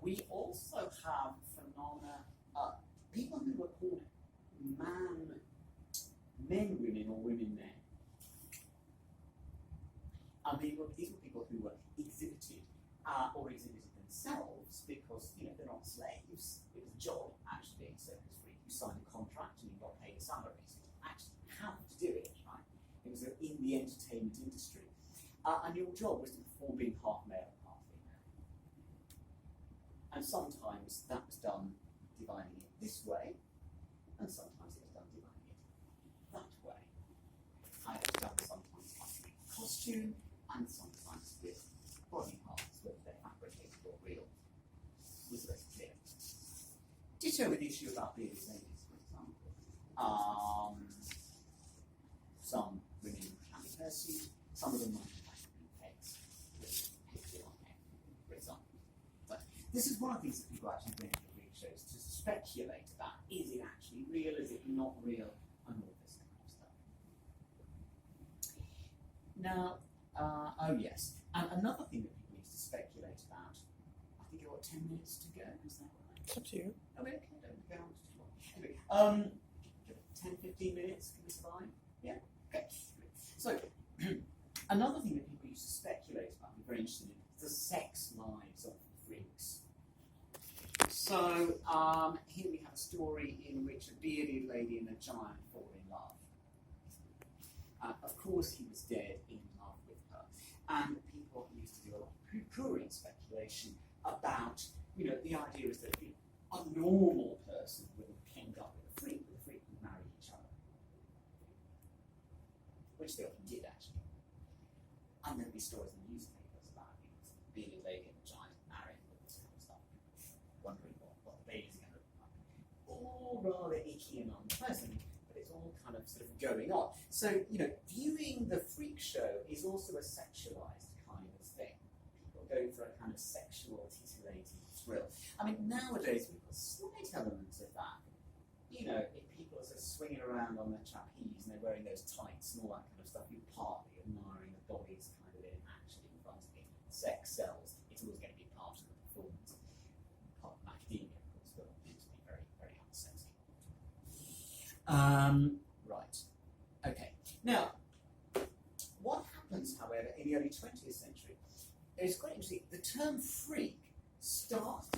We also have phenomena, people who were called men women or women men. These were people who were exhibited or exhibited themselves because, they're not slaves. It was a job, actually, being circus freak. You signed a contract and you got paid a salary. So you actually have to do it, right? It was in the entertainment industry. And your job was to perform being half male and half female. And sometimes that was done dividing it this way, and sometimes it was done dividing it that way. It was done sometimes with costume, and sometimes with body parts, whether they're fabricated or real. It was very clear. Ditto with the issue about bearded ladies, for example. Some women can be hirsute, some of them might have eggs with pigtail on hair, for example. But this is one of the things that people actually bring to freak shows, to speculate about, is it actually real, is it not real, and all this kind of stuff. Now, oh yes, and another thing that people used to speculate about, I think you've got 10 minutes to go, is that right? It's up to you. Oh, okay, don't go on too long. Anyway, 10, 15 minutes, can we survive? Yeah? Okay. So, another thing that people used to speculate about, I'm very interested in, is the sex lives of the freaks. So, here we have a story in which a bearded lady and a giant fall in love. Of course, he was dead in love with her. And people used to do a lot of prurient speculation about, the idea is that a normal person would have teamed up with a freak would marry each other. Which they often did, actually. And there'd be stories in the newspapers about a bearded lady and a giant marrying and all this kind of stuff. Wondering what the baby's going to look like. All rather icky and unpleasant, but it's all kind of sort of going on. So, viewing the freak show is also a sexualized kind of thing. People going for a kind of sexual, titillating thrill. I mean, nowadays we've got slight elements of that. If people are sort of swinging around on their trapeze and they're wearing those tights and all that kind of stuff, you're partly admiring the bodies kind of in action in front of you. Sex sells. It's always going to be part of the performance. Part of academia, of course, but it to be very, very unsexy. Right. Okay. Now, what happens, however, in the early 20th century is quite interesting. The term freak starts